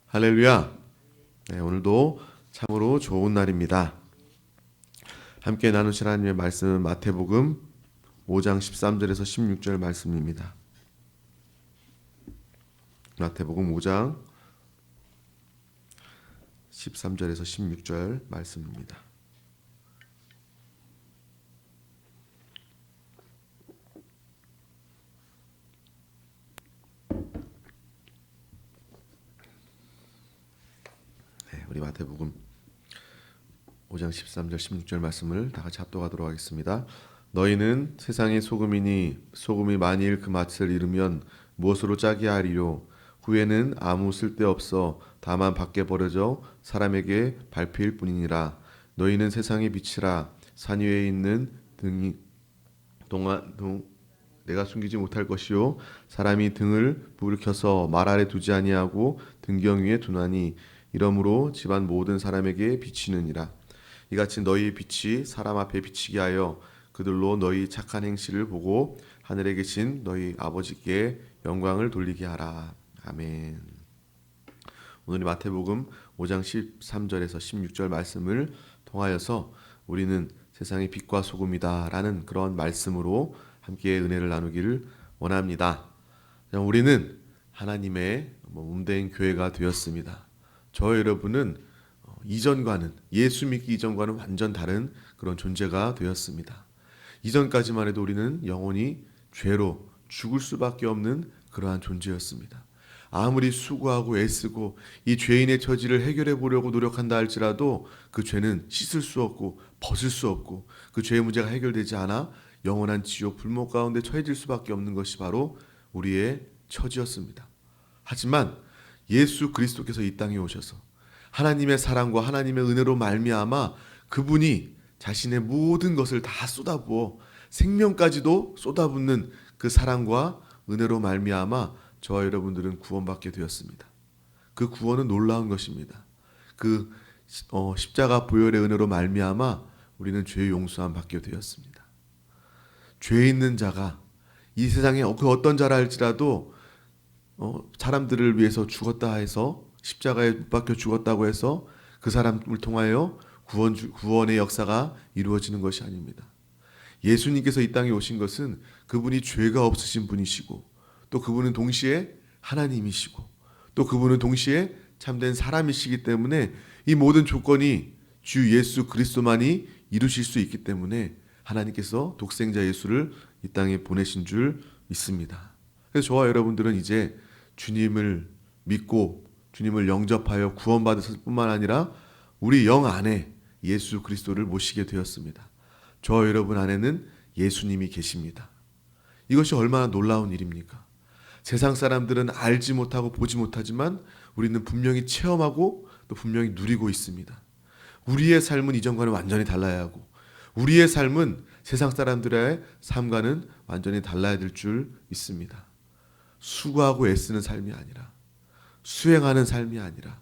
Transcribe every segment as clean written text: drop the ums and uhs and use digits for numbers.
할렐루야. 네, 오늘도 참으로 좋은 날입니다. 함께 나누실 하나님의 말씀은 마태복음 5장 13절에서 16절 말씀입니다. 마태복음 5장 13절에서 16절 말씀입니다. 네, 우리 마태복음 5장 13절 16절 말씀을 다 같이 합독하도록 하겠습니다. 너희는 세상의 소금이니 소금이 만일 그 맛을 잃으면 무엇으로 짜게 하리요? 후에는 아무 쓸데없어 다만 밖에 버려져 사람에게 밟힐 뿐이니라. 너희는 세상의 빛이라. 산 위에 있는 등이 내가 숨기지 못할 것이요 사람이 등을 불을 켜서 말 아래 두지 아니하고 등경 위에 두나니 이러므로 집안 모든 사람에게 비치느니라. 이같이 너희의 빛이 사람 앞에 비치게 하여 그들로 너희 착한 행실을 보고 하늘에 계신 너희 아버지께 영광을 돌리게 하라. 아멘. 오늘 마태복음 5장 13절에서 16절 말씀을 통하여서 우리는 세상의 빛과 소금이다 라는 그런 말씀으로 함께 은혜를 나누기를 원합니다. 우리는 하나님의 몸된 교회가 되었습니다. 저 여러분은 이전과는 예수 믿기 이전과는 완전 다른 그런 존재가 되었습니다. 이전까지만 해도 우리는 영원히 죄로 죽을 수밖에 없는 그러한 존재였습니다. 아무리 수고하고 애쓰고 이 죄인의 처지를 해결해 보려고 노력한다 할지라도 그 죄는 씻을 수 없고 벗을 수 없고 그 죄의 문제가 해결되지 않아 영원한 지옥 불목 가운데 처해질 수밖에 없는 것이 바로 우리의 처지였습니다. 하지만 예수 그리스도께서 이 땅에 오셔서 하나님의 사랑과 하나님의 은혜로 말미암아 그분이 자신의 모든 것을 다 쏟아부어 생명까지도 쏟아붓는 그 사랑과 은혜로 말미암아 저와 여러분들은 구원받게 되었습니다. 그 구원은 놀라운 것입니다. 그 십자가 보혈의 은혜로 말미암아 우리는 죄 용서함 받게 되었습니다. 죄 있는 자가 이 세상에 그 어떤 자라 할지라도 사람들을 위해서 죽었다 해서 십자가에 못 박혀 죽었다고 해서 그 사람을 통하여 구원의 역사가 이루어지는 것이 아닙니다. 예수님께서 이 땅에 오신 것은 그분이 죄가 없으신 분이시고 또 그분은 동시에 하나님이시고 또 그분은 동시에 참된 사람이시기 때문에 이 모든 조건이 주 예수 그리스도만이 이루실 수 있기 때문에 하나님께서 독생자 예수를 이 땅에 보내신 줄 믿습니다. 그래서 저와 여러분들은 이제 주님을 믿고 주님을 영접하여 구원받았을 뿐만 아니라 우리 영 안에 예수 그리스도를 모시게 되었습니다. 저와 여러분 안에는 예수님이 계십니다. 이것이 얼마나 놀라운 일입니까? 세상 사람들은 알지 못하고 보지 못하지만 우리는 분명히 체험하고 또 분명히 누리고 있습니다. 우리의 삶은 이전과는 완전히 달라야 하고 우리의 삶은 세상 사람들의 삶과는 완전히 달라야 될 줄 믿습니다. 수고하고 애쓰는 삶이 아니라 수행하는 삶이 아니라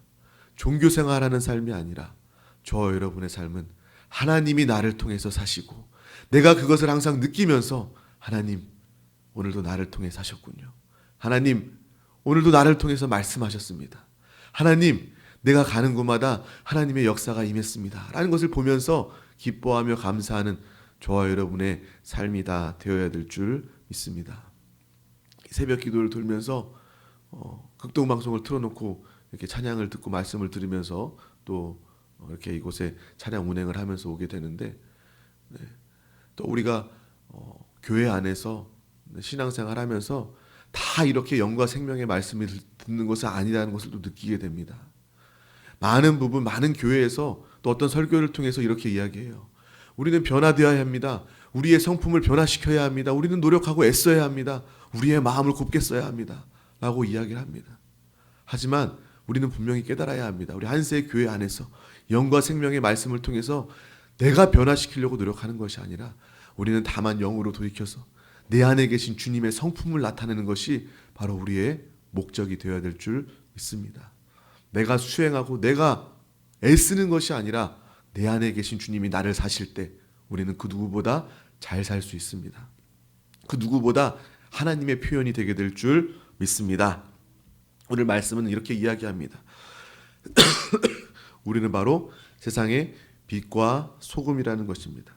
종교생활하는 삶이 아니라 저와 여러분의 삶은 하나님이 나를 통해서 사시고 내가 그것을 항상 느끼면서 하나님 오늘도 나를 통해 사셨군요. 하나님 오늘도 나를 통해서 말씀하셨습니다. 하나님 내가 가는 곳마다 하나님의 역사가 임했습니다 라는 것을 보면서 기뻐하며 감사하는 저와 여러분의 삶이 다 되어야 될 줄 믿습니다. 새벽 기도를 돌면서 극동방송을 틀어놓고 이렇게 찬양을 듣고 말씀을 들으면서 또 이렇게 이곳에 찬양 운행을 하면서 오게 되는데 또 우리가 교회 안에서 신앙생활 하면서 다 이렇게 영과 생명의 말씀을 듣는 것은 아니라는 것을 또 느끼게 됩니다. 많은 부분 많은 교회에서 또 어떤 설교를 통해서 이렇게 이야기해요. 우리는 변화되어야 합니다. 우리의 성품을 변화시켜야 합니다. 우리는 노력하고 애써야 합니다. 우리의 마음을 곱게 써야 합니다 라고 이야기를 합니다. 하지만 우리는 분명히 깨달아야 합니다. 우리 한세 교회 안에서 영과 생명의 말씀을 통해서 내가 변화시키려고 노력하는 것이 아니라 우리는 다만 영으로 돌이켜서 내 안에 계신 주님의 성품을 나타내는 것이 바로 우리의 목적이 되어야 될 줄 믿습니다. 내가 수행하고 내가 애쓰는 것이 아니라 내 안에 계신 주님이 나를 사실 때 우리는 그 누구보다 잘 살 수 있습니다. 그 누구보다 하나님의 표현이 되게 될 줄 믿습니다. 오늘 말씀은 이렇게 이야기합니다. 우리는 바로 세상의 빛과 소금이라는 것입니다.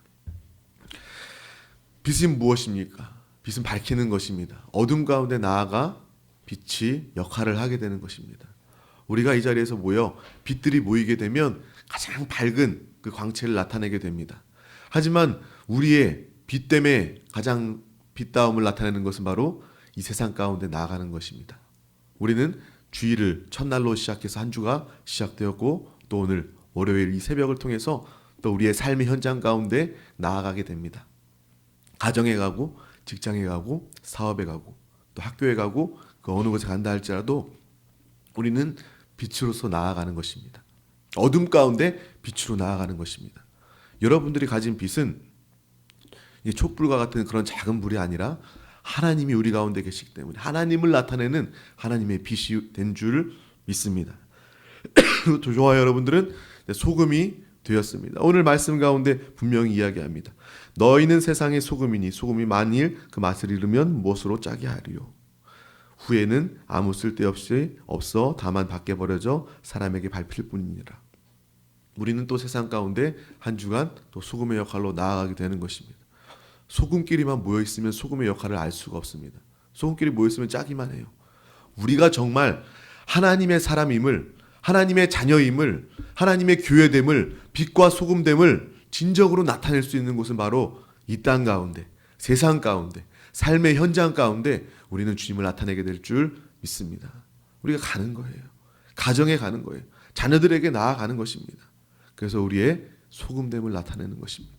빛은 무엇입니까? 빛은 밝히는 것입니다. 어둠 가운데 나아가 빛이 역할을 하게 되는 것입니다. 우리가 이 자리에서 모여 빛들이 모이게 되면 가장 밝은 그 광채를 나타내게 됩니다. 하지만 우리의 빛 때문에 가장 빛다움을 나타내는 것은 바로 이 세상 가운데 나아가는 것입니다. 우리는 주일을 첫날로 시작해서 한 주가 시작되었고 또 오늘 월요일 이 새벽을 통해서 또 우리의 삶의 현장 가운데 나아가게 됩니다. 가정에 가고 직장에 가고 사업에 가고 또 학교에 가고 그 어느 곳에 간다 할지라도 우리는 빛으로서 나아가는 것입니다. 어둠 가운데 빛으로 나아가는 것입니다. 여러분들이 가진 빛은 촛불과 같은 그런 작은 불이 아니라 하나님이 우리 가운데 계시기 때문에 하나님을 나타내는 하나님의 빛이 된 줄 믿습니다. 저와 여러분들은 소금이 되었습니다. 오늘 말씀 가운데 분명히 이야기합니다. 너희는 세상의 소금이니 소금이 만일 그 맛을 잃으면 무엇으로 짜게 하리요. 후에는 아무 쓸데없이 없어 다만 밖에 버려져 사람에게 밟힐 뿐이니라. 우리는 또 세상 가운데 한 주간 또 소금의 역할로 나아가게 되는 것입니다. 소금끼리만 모여있으면 소금의 역할을 알 수가 없습니다. 소금끼리 모여있으면 짜기만 해요. 우리가 정말 하나님의 사람임을, 하나님의 자녀임을, 하나님의 교회됨을, 빛과 소금됨을 진정으로 나타낼 수 있는 곳은 바로 이 땅 가운데, 세상 가운데, 삶의 현장 가운데 우리는 주님을 나타내게 될 줄 믿습니다. 우리가 가는 거예요. 가정에 가는 거예요. 자녀들에게 나아가는 것입니다. 그래서 우리의 소금됨을 나타내는 것입니다.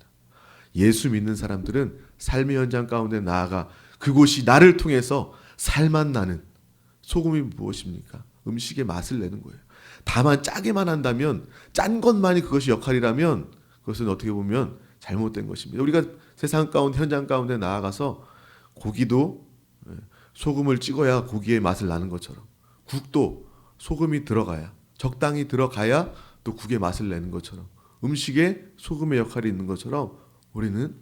예수 믿는 사람들은 삶의 현장 가운데 나아가 그곳이 나를 통해서 살만 나는 소금이 무엇입니까? 음식의 맛을 내는 거예요. 다만 짜게만 한다면 짠 것만이 그것이 역할이라면 그것은 어떻게 보면 잘못된 것입니다. 우리가 세상 가운데 현장 가운데 나아가서 고기도 소금을 찍어야 고기의 맛을 나는 것처럼 국도 소금이 들어가야 적당히 들어가야 또 국의 맛을 내는 것처럼 음식에 소금의 역할이 있는 것처럼 우리는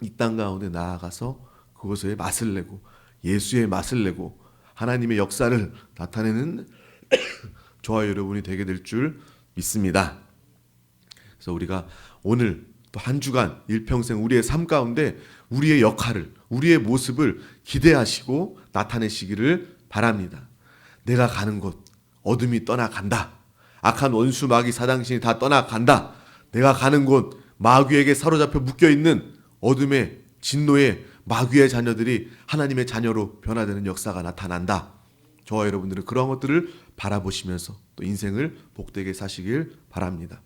이 땅 가운데 나아가서 그것의 맛을 내고 예수의 맛을 내고 하나님의 역사를 나타내는 저와 여러분이 되게 될 줄 믿습니다. 그래서 우리가 오늘 또 한 주간 일평생 우리의 삶 가운데 우리의 역할을, 우리의 모습을 기대하시고 나타내시기를 바랍니다. 내가 가는 곳 어둠이 떠나간다. 악한 원수 마귀 사당신이 다 떠나간다. 내가 가는 곳 마귀에게 사로잡혀 묶여있는 어둠의 진노의 마귀의 자녀들이 하나님의 자녀로 변화되는 역사가 나타난다. 저와 여러분들은 그런 것들을 바라보시면서 또 인생을 복되게 사시길 바랍니다.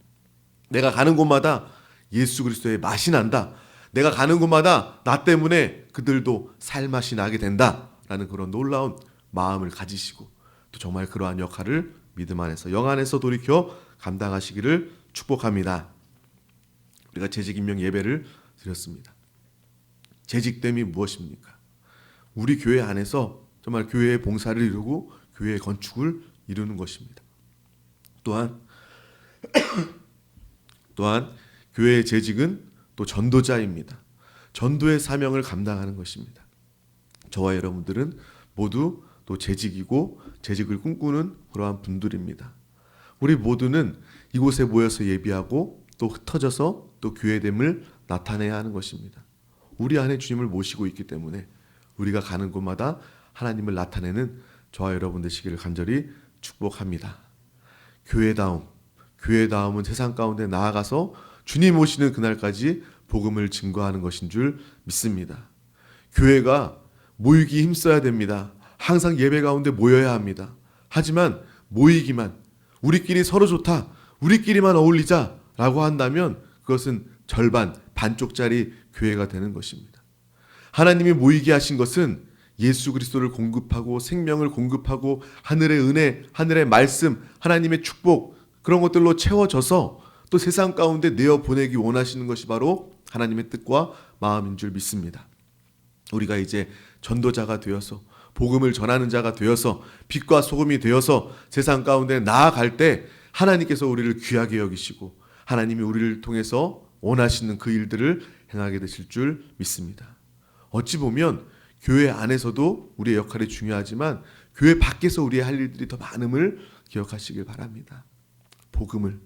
내가 가는 곳마다 예수 그리스도의 맛이 난다. 내가 가는 곳마다 나 때문에 그들도 살맛이 나게 된다라는 그런 놀라운 마음을 가지시고 또 정말 그러한 역할을 믿음 안에서 영 안에서 돌이켜 감당하시기를 축복합니다. 우리가 재직임명 예배를 드렸습니다. 재직됨이 무엇입니까? 우리 교회 안에서 정말 교회의 봉사를 이루고 교회의 건축을 이루는 것입니다. 또한 교회의 재직은 또 전도자입니다. 전도의 사명을 감당하는 것입니다. 저와 여러분들은 모두 또 재직이고 재직을 꿈꾸는 그러한 분들입니다. 우리 모두는 이곳에 모여서 예비하고 또 흩어져서 또 교회됨을 나타내야 하는 것입니다. 우리 안에 주님을 모시고 있기 때문에 우리가 가는 곳마다 하나님을 나타내는 저와 여러분 되시기를 간절히 축복합니다. 교회다움은 세상 가운데 나아가서 주님 오시는 그날까지 복음을 증거하는 것인 줄 믿습니다. 교회가 모이기 힘써야 됩니다. 항상 예배 가운데 모여야 합니다. 하지만 모이기만 우리끼리 서로 좋다, 우리끼리만 어울리자 라고 한다면 그것은 절반, 반쪽짜리 교회가 되는 것입니다. 하나님이 모이게 하신 것은 예수 그리스도를 공급하고 생명을 공급하고 하늘의 은혜, 하늘의 말씀, 하나님의 축복 그런 것들로 채워져서 또 세상 가운데 내어보내기 원하시는 것이 바로 하나님의 뜻과 마음인 줄 믿습니다. 우리가 이제 전도자가 되어서 복음을 전하는 자가 되어서 빛과 소금이 되어서 세상 가운데 나아갈 때 하나님께서 우리를 귀하게 여기시고 하나님이 우리를 통해서 원하시는 그 일들을 행하게 되실 줄 믿습니다. 어찌 보면 교회 안에서도 우리의 역할이 중요하지만 교회 밖에서 우리의 할 일들이 더 많음을 기억하시길 바랍니다. 복음을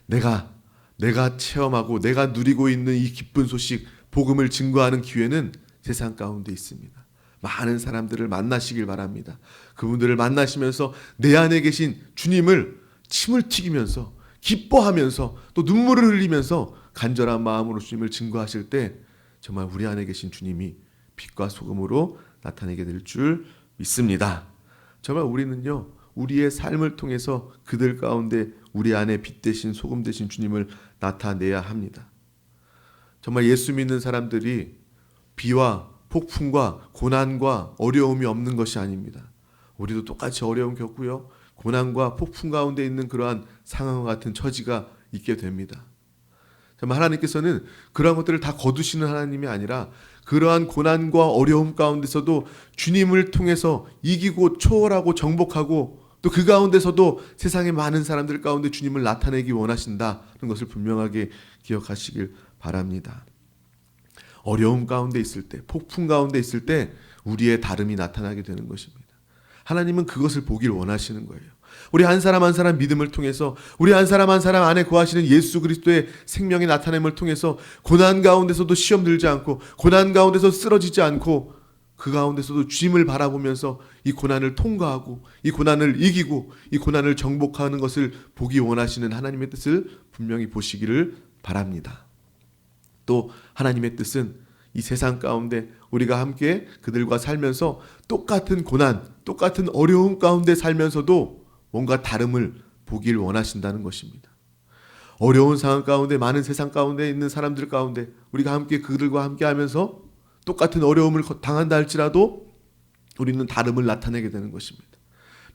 내가 체험하고 내가 누리고 있는 이 기쁜 소식, 복음을 증거하는 기회는 세상 가운데 있습니다. 많은 사람들을 만나시길 바랍니다. 그분들을 만나시면서 내 안에 계신 주님을 침을 튀기면서 기뻐하면서 또 눈물을 흘리면서 간절한 마음으로 주님을 증거하실 때 정말 우리 안에 계신 주님이 빛과 소금으로 나타내게 될 줄 믿습니다. 정말 우리는요, 우리의 삶을 통해서 그들 가운데 우리 안에 빛 대신 소금 대신 주님을 나타내야 합니다. 정말 예수 믿는 사람들이 비와 폭풍과 고난과 어려움이 없는 것이 아닙니다. 우리도 똑같이 어려움 겪고요, 고난과 폭풍 가운데 있는 그러한 상황과 같은 처지가 있게 됩니다. 정말 하나님께서는 그러한 것들을 다 거두시는 하나님이 아니라 그러한 고난과 어려움 가운데서도 주님을 통해서 이기고 초월하고 정복하고 또 그 가운데서도 세상의 많은 사람들 가운데 주님을 나타내기 원하신다는 것을 분명하게 기억하시길 바랍니다. 어려움 가운데 있을 때, 폭풍 가운데 있을 때 우리의 다름이 나타나게 되는 것입니다. 하나님은 그것을 보길 원하시는 거예요. 우리 한 사람 한 사람 믿음을 통해서, 우리 한 사람 한 사람 안에 거하시는 예수 그리스도의 생명의 나타냄을 통해서 고난 가운데서도 시험 들지 않고, 고난 가운데서 쓰러지지 않고, 그 가운데서도 주님을 바라보면서 이 고난을 통과하고 이 고난을 이기고 이 고난을 정복하는 것을 보기 원하시는 하나님의 뜻을 분명히 보시기를 바랍니다. 또 하나님의 뜻은 이 세상 가운데 우리가 함께 그들과 살면서 똑같은 고난, 똑같은 어려움 가운데 살면서도 뭔가 다름을 보길 원하신다는 것입니다. 어려운 상황 가운데, 많은 세상 가운데 있는 사람들 가운데 우리가 함께 그들과 함께 하면서 똑같은 어려움을 당한다 할지라도 우리는 다름을 나타내게 되는 것입니다.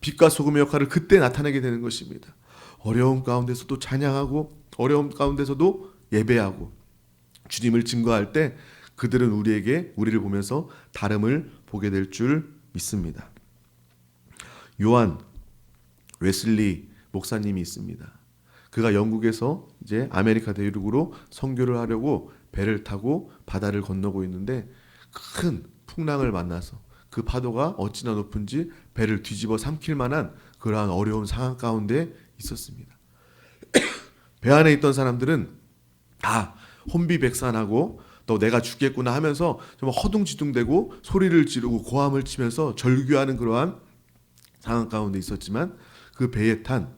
빛과 소금의 역할을 그때 나타내게 되는 것입니다. 어려움 가운데서도 찬양하고 어려움 가운데서도 예배하고 주님을 증거할 때 그들은 우리를 보면서 다름을 보게 될 줄 믿습니다. 요한 웨슬리 목사님이 있습니다. 그가 영국에서 이제 아메리카 대륙으로 선교를 하려고 배를 타고 바다를 건너고 있는데 큰 풍랑을 만나서 그 파도가 어찌나 높은지 배를 뒤집어 삼킬 만한 그러한 어려운 상황 가운데 있었습니다. 배 안에 있던 사람들은 다 혼비백산하고 또 내가 죽겠구나 하면서 정말 허둥지둥대고 소리를 지르고 고함을 치면서 절규하는 그러한 상황 가운데 있었지만 그 배에 탄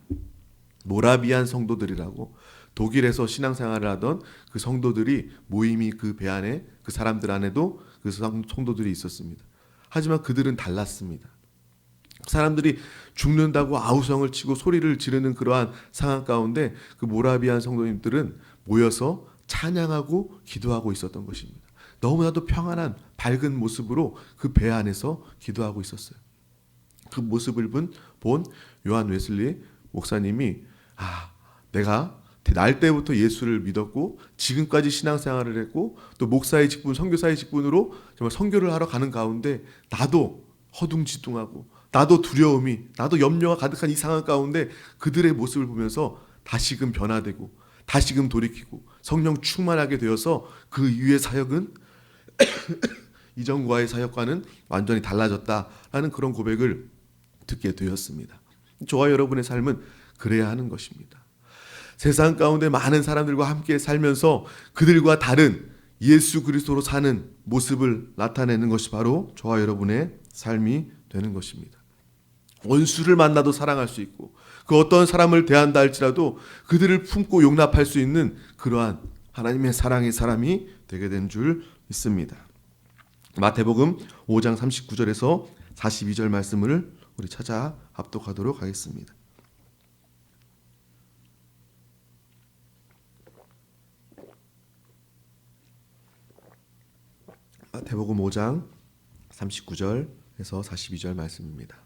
모라비안 성도들이라고 독일에서 신앙생활을 하던 그 성도들이 모임이 그 배 안에, 그 사람들 안에도 그 성도들이 있었습니다. 하지만 그들은 달랐습니다. 사람들이 죽는다고 아우성을 치고 소리를 지르는 그러한 상황 가운데 그 모라비안 성도님들은 모여서 찬양하고 기도하고 있었던 것입니다. 너무나도 평안한 밝은 모습으로 그 배 안에서 기도하고 있었어요. 그 모습을 본 요한 웨슬리 목사님이 내가 날 때부터 예수를 믿었고 지금까지 신앙생활을 했고 또 목사의 직분, 선교사의 직분으로 정말 선교를 하러 가는 가운데 나도 허둥지둥하고 나도 두려움이, 나도 염려가 가득한 이 상황 가운데 그들의 모습을 보면서 다시금 변화되고 다시금 돌이키고 성령 충만하게 되어서 그 이후의 사역은 이전과의 사역과는 완전히 달라졌다라는 그런 고백을 듣게 되었습니다. 저와 여러분의 삶은 그래야 하는 것입니다. 세상 가운데 많은 사람들과 함께 살면서 그들과 다른 예수 그리스도로 사는 모습을 나타내는 것이 바로 저와 여러분의 삶이 되는 것입니다. 원수를 만나도 사랑할 수 있고 그 어떤 사람을 대한다 할지라도 그들을 품고 용납할 수 있는 그러한 하나님의 사랑의 사람이 되게 된 줄 믿습니다. 마태복음 5장 39절에서 42절 말씀을 우리 찾아 합독하도록 하겠습니다. 마태복음 5장 39절에서 42절 말씀입니다.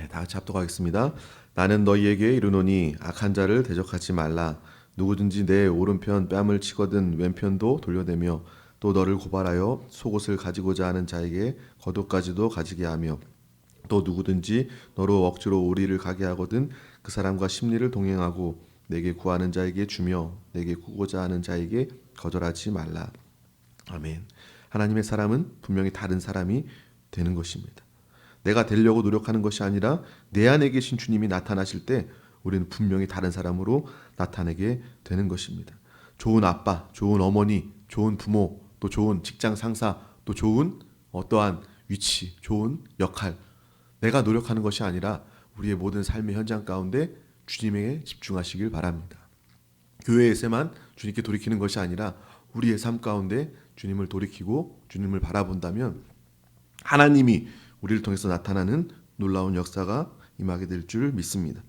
다 같이 합독하겠습니다. 나는 너희에게 이르노니 악한 자를 대적하지 말라. 누구든지 내 오른편 뺨을 치거든 왼편도 돌려대며 또 너를 고발하여 속옷을 가지고자 하는 자에게 겉옷까지도 가지게 하며 또 누구든지 너로 억지로 오리를 가게 하거든 그 사람과 심리를 동행하고 내게 구하는 자에게 주며 내게 구고자 하는 자에게 거절하지 말라. 아멘. 하나님의 사람은 분명히 다른 사람이 되는 것입니다. 내가 되려고 노력하는 것이 아니라 내 안에 계신 주님이 나타나실 때 우리는 분명히 다른 사람으로 나타내게 되는 것입니다. 좋은 아빠, 좋은 어머니, 좋은 부모, 또 좋은 직장 상사, 또 좋은 어떠한 위치, 좋은 역할, 내가 노력하는 것이 아니라 우리의 모든 삶의 현장 가운데 주님에게 집중하시길 바랍니다. 교회에서만 주님께 돌이키는 것이 아니라 우리의 삶 가운데 주님을 돌이키고 주님을 바라본다면 하나님이 우리를 통해서 나타나는 놀라운 역사가 임하게 될 줄 믿습니다.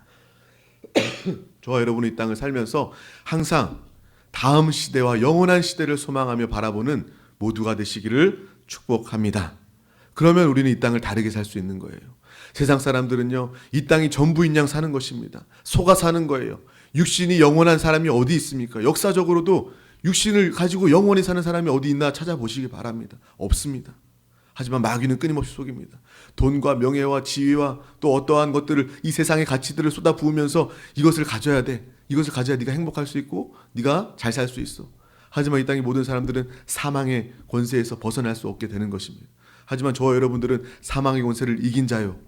저와 여러분이 이 땅을 살면서 항상 다음 시대와 영원한 시대를 소망하며 바라보는 모두가 되시기를 축복합니다. 그러면 우리는 이 땅을 다르게 살 수 있는 거예요. 세상 사람들은요, 이 땅이 전부인 양 사는 것입니다. 속아 사는 거예요. 육신이 영원한 사람이 어디 있습니까? 역사적으로도 육신을 가지고 영원히 사는 사람이 어디 있나 찾아보시기 바랍니다. 없습니다. 하지만 마귀는 끊임없이 속입니다. 돈과 명예와 지위와 또 어떠한 것들을, 이 세상의 가치들을 쏟아 부으면서 이것을 가져야 돼. 이것을 가져야 네가 행복할 수 있고 네가 잘 살 수 있어. 하지만 이 땅의 모든 사람들은 사망의 권세에서 벗어날 수 없게 되는 것입니다. 하지만 저와 여러분들은 사망의 권세를 이긴 자요,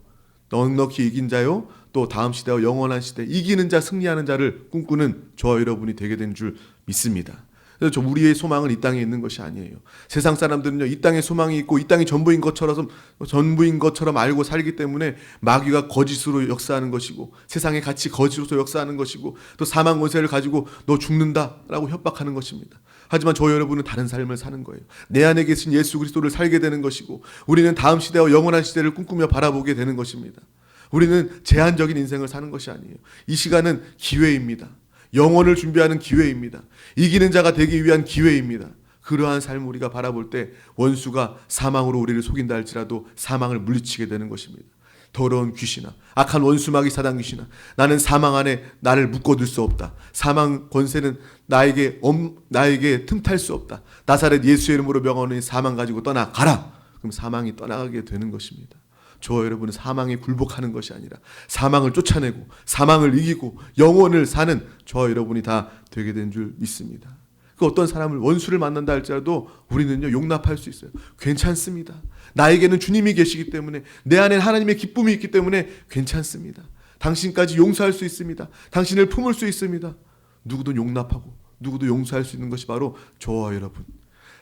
넉넉히 이긴 자요, 또 다음 시대와 영원한 시대, 이기는 자, 승리하는 자를 꿈꾸는 저와 여러분이 되게 된 줄 믿습니다. 그래서 우리의 소망은 이 땅에 있는 것이 아니에요. 세상 사람들은요, 이 땅에 소망이 있고 이 땅이 전부인 것처럼 알고 살기 때문에 마귀가 거짓으로 역사하는 것이고 세상의 가치 거짓으로 역사하는 것이고 또 사망 권세를 가지고 너 죽는다라고 협박하는 것입니다. 하지만 저 여러분은 다른 삶을 사는 거예요. 내 안에 계신 예수 그리스도를 살게 되는 것이고 우리는 다음 시대와 영원한 시대를 꿈꾸며 바라보게 되는 것입니다. 우리는 제한적인 인생을 사는 것이 아니에요. 이 시간은 기회입니다. 영혼을 준비하는 기회입니다. 이기는 자가 되기 위한 기회입니다. 그러한 삶을 우리가 바라볼 때 원수가 사망으로 우리를 속인다 할지라도 사망을 물리치게 되는 것입니다. 더러운 귀신아, 악한 원수마귀 사단 귀신아, 나는 사망 안에 나를 묶어둘 수 없다. 사망 권세는 나에게 틈탈 수 없다. 나사렛 예수의 이름으로 명하노니 사망 가지고 떠나가라. 그럼 사망이 떠나가게 되는 것입니다. 저와 여러분은 사망에 굴복하는 것이 아니라 사망을 쫓아내고 사망을 이기고 영원을 사는 저와 여러분이 다 되게 된 줄 믿습니다. 그 어떤 사람을 원수를 만난다 할지라도 우리는요, 용납할 수 있어요. 괜찮습니다. 나에게는 주님이 계시기 때문에, 내 안에 하나님의 기쁨이 있기 때문에 괜찮습니다. 당신까지 용서할 수 있습니다. 당신을 품을 수 있습니다. 누구도 용납하고 누구도 용서할 수 있는 것이 바로 저와 여러분,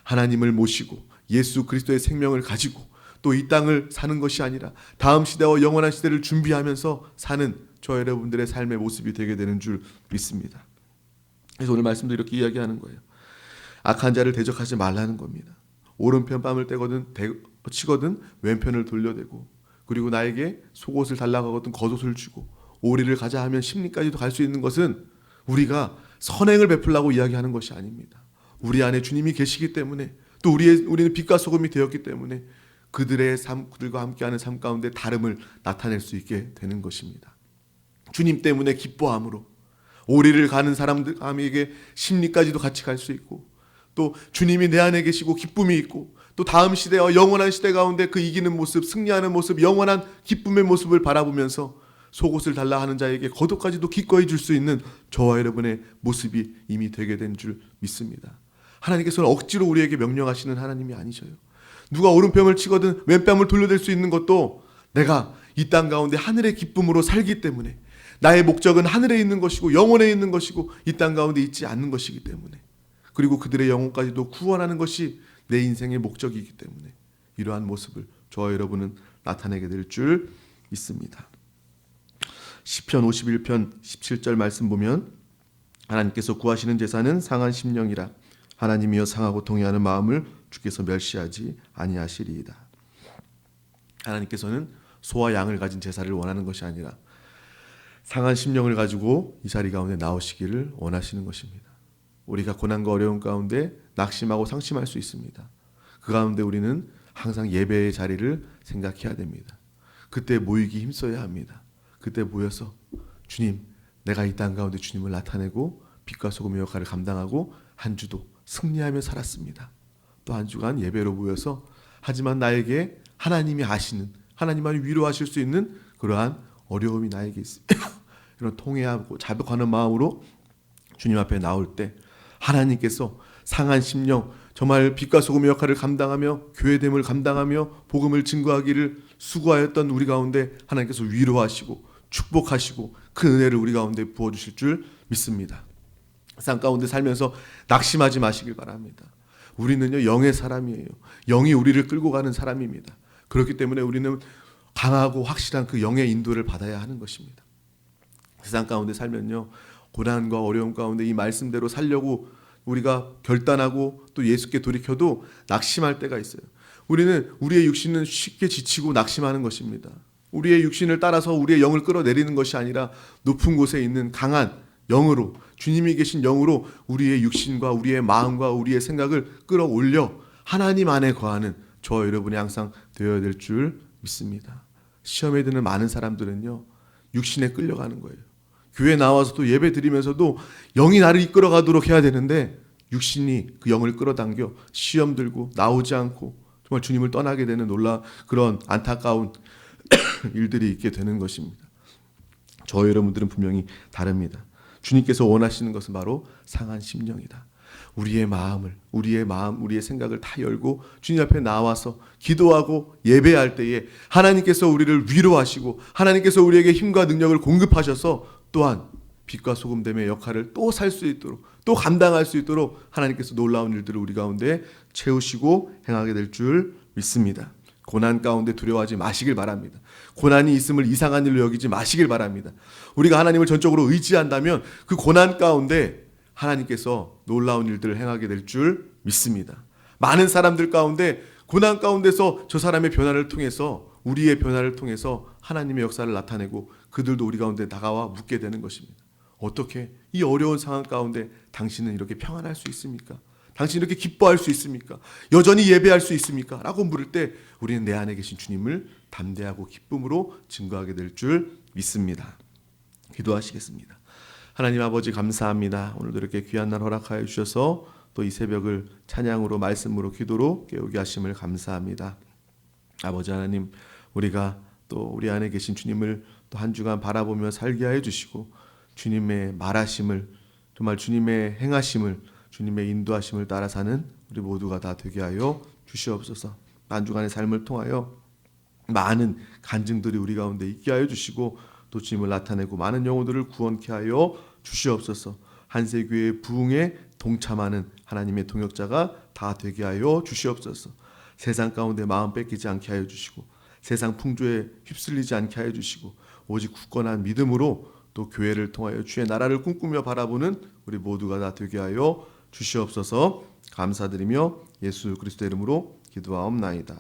하나님을 모시고 예수 그리스도의 생명을 가지고 또 이 땅을 사는 것이 아니라 다음 시대와 영원한 시대를 준비하면서 사는 저 여러분들의 삶의 모습이 되게 되는 줄 믿습니다. 그래서 오늘 말씀도 이렇게 이야기하는 거예요. 악한 자를 대적하지 말라는 겁니다. 오른편 뺨을 치거든 왼편을 돌려대고, 그리고 나에게 속옷을 달라고 하거든 겉옷을 주고, 오리를 가자 하면 심리까지도 갈 수 있는 것은 우리가 선행을 베풀라고 이야기하는 것이 아닙니다. 우리 안에 주님이 계시기 때문에, 또 우리는 빛과 소금이 되었기 때문에 그들의 삶, 그들과 함께하는 삶 가운데 다름을 나타낼 수 있게 되는 것입니다. 주님 때문에 기뻐함으로 오리를 가는 사람들에게 심리까지도 같이 갈 수 있고, 또 주님이 내 안에 계시고 기쁨이 있고, 또 다음 시대와 영원한 시대 가운데 그 이기는 모습, 승리하는 모습, 영원한 기쁨의 모습을 바라보면서 속옷을 달라 하는 자에게 겉옷까지도 기꺼이 줄 수 있는 저와 여러분의 모습이 이미 되게 된 줄 믿습니다. 하나님께서는 억지로 우리에게 명령하시는 하나님이 아니셔요. 누가 오른뺨을 치거든 왼뺨을 돌려댈 수 있는 것도 내가 이 땅 가운데 하늘의 기쁨으로 살기 때문에, 나의 목적은 하늘에 있는 것이고 영원에 있는 것이고 이 땅 가운데 있지 않는 것이기 때문에, 그리고 그들의 영혼까지도 구원하는 것이 내 인생의 목적이기 때문에 이러한 모습을 저와 여러분은 나타내게 될 줄 믿습니다. 시편 51편 17절 말씀 보면, 하나님께서 구하시는 제사는 상한 심령이라 하나님이여 상하고 통회하는 마음을 주께서 멸시하지 아니하시리이다. 하나님께서는 소와 양을 가진 제사를 원하는 것이 아니라 상한 심령을 가지고 이 자리 가운데 나오시기를 원하시는 것입니다. 우리가 고난과 어려움 가운데 낙심하고 상심할 수 있습니다. 그 가운데 우리는 항상 예배의 자리를 생각해야 됩니다. 그때 모이기 힘써야 합니다. 그때 모여서 주님, 내가 이 땅 가운데 주님을 나타내고 빛과 소금의 역할을 감당하고 한 주도 승리하며 살았습니다. 또 한 주간 예배로 모여서, 하지만 나에게 하나님이 아시는, 하나님만이 위로하실 수 있는 그러한 어려움이 나에게 있습니다. 이런 통회하고 자복하는 마음으로 주님 앞에 나올 때 하나님께서 상한 심령, 정말 빛과 소금의 역할을 감당하며 교회됨을 감당하며 복음을 증거하기를 수고하였던 우리 가운데 하나님께서 위로하시고 축복하시고 그 은혜를 우리 가운데 부어주실 줄 믿습니다. 세상 가운데 살면서 낙심하지 마시길 바랍니다. 우리는요, 영의 사람이에요. 영이 우리를 끌고 가는 사람입니다. 그렇기 때문에 우리는 강하고 확실한 그 영의 인도를 받아야 하는 것입니다. 세상 가운데 살면요, 고난과 어려움 가운데 이 말씀대로 살려고 우리가 결단하고 또 예수께 돌이켜도 낙심할 때가 있어요. 우리는 우리의 육신은 쉽게 지치고 낙심하는 것입니다. 우리의 육신을 따라서 우리의 영을 끌어내리는 것이 아니라 높은 곳에 있는 강한 영으로, 주님이 계신 영으로 우리의 육신과 우리의 마음과 우리의 생각을 끌어올려 하나님 안에 거하는 저와 여러분이 항상 되어야 될 줄 믿습니다. 시험에 드는 많은 사람들은요, 육신에 끌려가는 거예요. 교회 나와서도 예배 드리면서도 영이 나를 이끌어가도록 해야 되는데 육신이 그 영을 끌어당겨 시험 들고 나오지 않고 정말 주님을 떠나게 되는 그런 안타까운 일들이 있게 되는 것입니다. 저와 여러분들은 분명히 다릅니다. 주님께서 원하시는 것은 바로 상한 심령이다. 우리의 마음을, 우리의 생각을 다 열고 주님 앞에 나와서 기도하고 예배할 때에 하나님께서 우리를 위로하시고 하나님께서 우리에게 힘과 능력을 공급하셔서 또한 빛과 소금됨의 역할을 또 살 수 있도록 또 감당할 수 있도록 하나님께서 놀라운 일들을 우리 가운데 채우시고 행하게 될 줄 믿습니다. 고난 가운데 두려워하지 마시길 바랍니다. 고난이 있음을 이상한 일로 여기지 마시길 바랍니다. 우리가 하나님을 전적으로 의지한다면 그 고난 가운데 하나님께서 놀라운 일들을 행하게 될 줄 믿습니다. 많은 사람들 가운데 고난 가운데서 저 사람의 변화를 통해서 우리의 변화를 통해서 하나님의 역사를 나타내고 그들도 우리 가운데 다가와 묻게 되는 것입니다. 어떻게 이 어려운 상황 가운데 당신은 이렇게 평안할 수 있습니까? 당신은 이렇게 기뻐할 수 있습니까? 여전히 예배할 수 있습니까? 라고 물을 때 우리는 내 안에 계신 주님을 담대하고 기쁨으로 증거하게 될 줄 믿습니다. 기도하시겠습니다. 하나님 아버지 감사합니다. 오늘도 이렇게 귀한 날 허락하여 주셔서 또 이 새벽을 찬양으로 말씀으로 기도로 깨우게 하심을 감사합니다. 아버지 하나님, 우리가 또 우리 안에 계신 주님을 또 한 주간 바라보며 살게 하여 주시고 주님의 말하심을, 정말 주님의 행하심을, 주님의 인도하심을 따라 사는 우리 모두가 다 되게 하여 주시옵소서. 한 주간의 삶을 통하여 많은 간증들이 우리 가운데 있게 하여 주시고 또 주님을 나타내고 많은 영혼들을 구원케 하여 주시옵소서. 한세교회의 부흥에 동참하는 하나님의 동역자가 다 되게 하여 주시옵소서. 세상 가운데 마음 뺏기지 않게 하여 주시고 세상 풍조에 휩쓸리지 않게 하여 주시고 오직 굳건한 믿음으로 또 교회를 통하여 주의 나라를 꿈꾸며 바라보는 우리 모두가 다 되게 하여 주시옵소서. 감사드리며 예수 그리스도의 이름으로 기도하옵나이다.